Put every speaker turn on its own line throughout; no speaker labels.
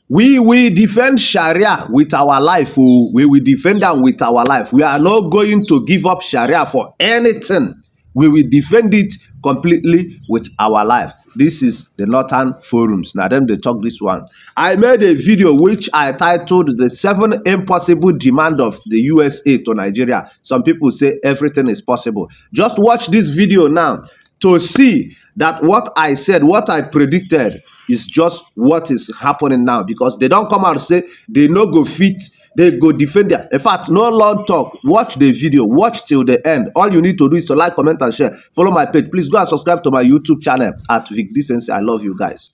We defend Sharia with our life. Oh. We will defend them with our life. We are not going to give up Sharia for anything. We will defend it completely with our life. This is the Northern Forums. Now, them they talk this one. I made a video which I titled "The 7 Impossible Demand of the USA to Nigeria." Some people say everything is possible. Just watch this video now to see that what I said, what I predicted, is just what is happening now, because they don't come out and say they no go fit, they go defend their. In fact, no long talk. Watch the video, watch till the end. All you need to do is to like, comment, and share. Follow my page. Please go and subscribe to my YouTube channel at Vic Decency. I love you guys.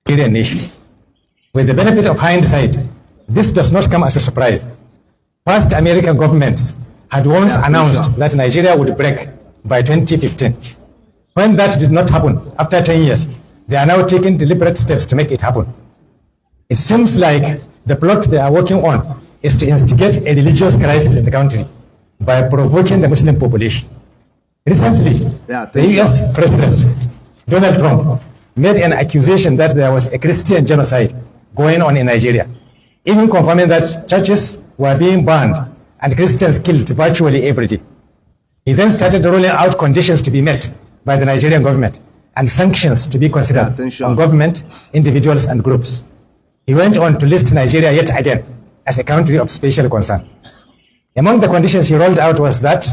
Nation. With the benefit of hindsight, this does not come as a surprise. Past American governments had once announced that Nigeria would break by 2015. When that did not happen, after 10 years, they are now taking deliberate steps to make it happen. It seems like the plot they are working on is to instigate a religious crisis in the country by provoking the Muslim population. Recently, the US President Donald Trump made an accusation that there was a Christian genocide going on in Nigeria, even confirming that churches were being burned and Christians killed virtually every day. He then started rolling out conditions to be met by the Nigerian government and sanctions to be considered on government, individuals, and groups. He went on to list Nigeria yet again as a country of special concern. Among the conditions he rolled out was that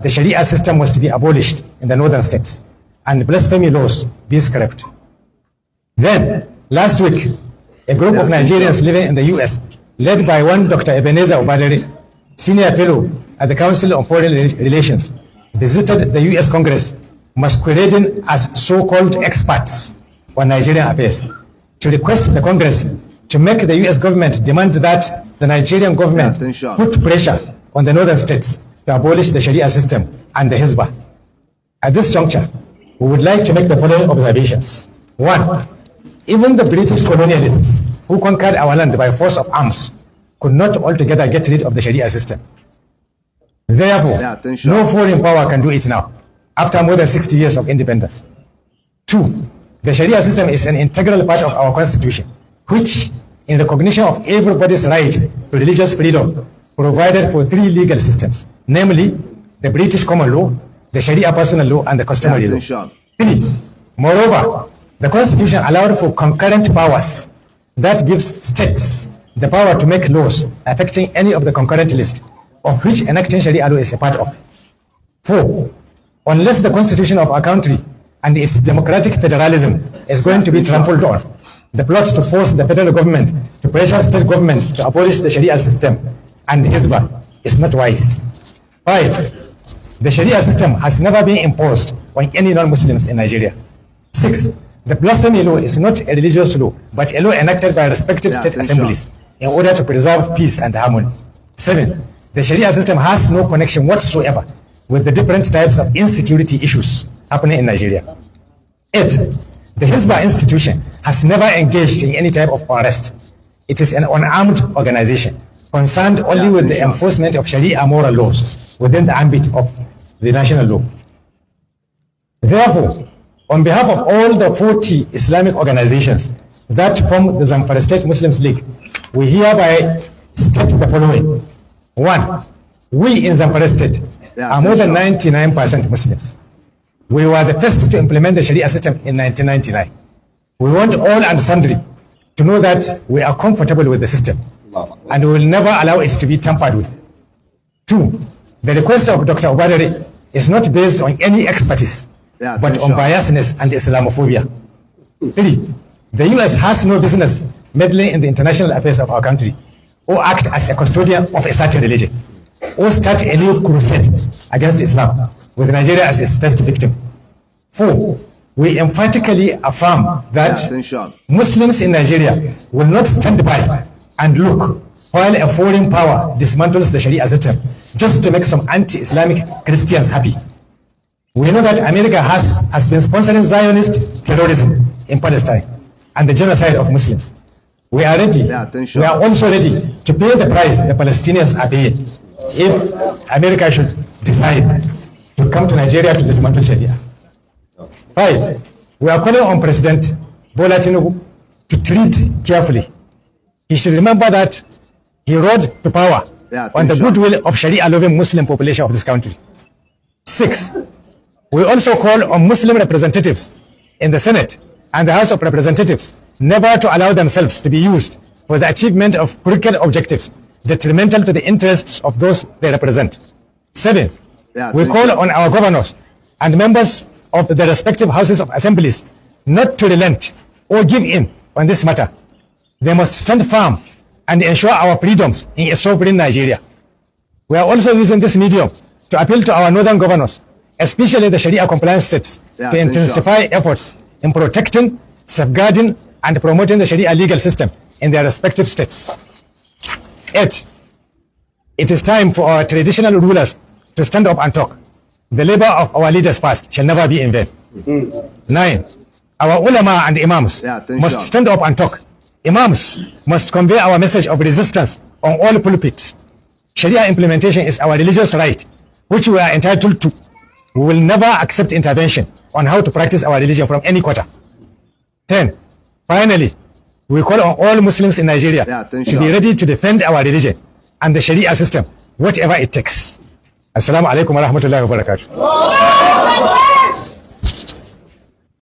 the Sharia system was to be abolished in the northern states and blasphemy laws be scrapped. Then, last week, a group of Nigerians living in the US, led by one Dr. Ebenezer Obadere, senior fellow at the Council on Foreign Relations, visited the US Congress masquerading as so-called experts on Nigerian affairs to request the Congress to make the US government demand that the Nigerian government put pressure on the northern states to abolish the Sharia system and the Hizbah. At this juncture, we would like to make the following observations. 1. Even the British colonialists who conquered our land by force of arms could not altogether get rid of the Sharia system. Therefore, no foreign power can do it now, after more than 60 years of independence. 2. The Sharia system is an integral part of our constitution, which, in recognition of everybody's right to religious freedom, provided for 3 legal systems, namely the British common law, the Sharia personal law, and the customary law. 3. Moreover, the constitution allowed for concurrent powers that gives states the power to make laws affecting any of the concurrent list, of which enacting Sharia law is a part of. 4. Unless the constitution of our country and its democratic federalism is going to be trampled on, the plot to force the federal government to pressure state governments to abolish the Sharia system and the Hizbah is not wise. 5. The Sharia system has never been imposed on any non-Muslims in Nigeria. 6. The blasphemy law is not a religious law, but a law enacted by respective state assemblies in order to preserve peace and harmony. 7. The Sharia system has no connection whatsoever with the different types of insecurity issues happening in Nigeria. 8. The Hizbah institution has never engaged in any type of unrest. It is an unarmed organization concerned only with the enforcement of Sharia moral laws within the ambit of the national law. Therefore, on behalf of all the 40 Islamic organizations that form the Zamfara State Muslims League, we hereby state the following. 1. We in Zamfara State are more than 99% Muslims. We were the first to implement the Sharia system in 1999. We want all and sundry to know that we are comfortable with the system and we will never allow it to be tampered with. 2. The request of Dr. Obadere is not based on any expertise, but on biasness and Islamophobia. 3. The US has no business meddling in the international affairs of our country, or act as a custodian of a certain religion, or start a new crusade against Islam, with Nigeria as its first victim. 4. We emphatically affirm that Muslims in Nigeria will not stand by and look while a foreign power dismantles the Sharia system just to make some anti-Islamic Christians happy. We know that America has been sponsoring Zionist terrorism in Palestine and the genocide of Muslims. We are ready. We are also ready to pay the price the Palestinians are paying if America should decide to come to Nigeria to dismantle Sharia. 5. We are calling on President Bola Tinubu to treat carefully he should remember that he rose to power on the goodwill of Sharia-loving Muslim population of this country. 6, we also call on Muslim representatives in the Senate and the House of Representatives never to allow themselves to be used for the achievement of crooked objectives detrimental to the interests of those they represent. 7, we call on our governors and members of the respective houses of assemblies not to relent or give in on this matter. They must stand firm and ensure our freedoms in a sovereign Nigeria. We are also using this medium to appeal to our northern governors, especially the Sharia compliant states, to intensify efforts in protecting, safeguarding, and promoting the Sharia legal system in their respective states. 8, it is time for our traditional rulers to stand up and talk. The labor of our leaders past shall never be in vain. 9, our ulama and imams must stand up and talk. Imams must convey our message of resistance on all pulpits. Sharia implementation is our religious right, which we are entitled to. We will never accept intervention on how to practice our religion from any quarter. 10, finally, we call on all Muslims in Nigeria to be ready to defend our religion and the Sharia system, whatever it takes. Assalamu alaikum wa rahmatullahi wa barakatuh.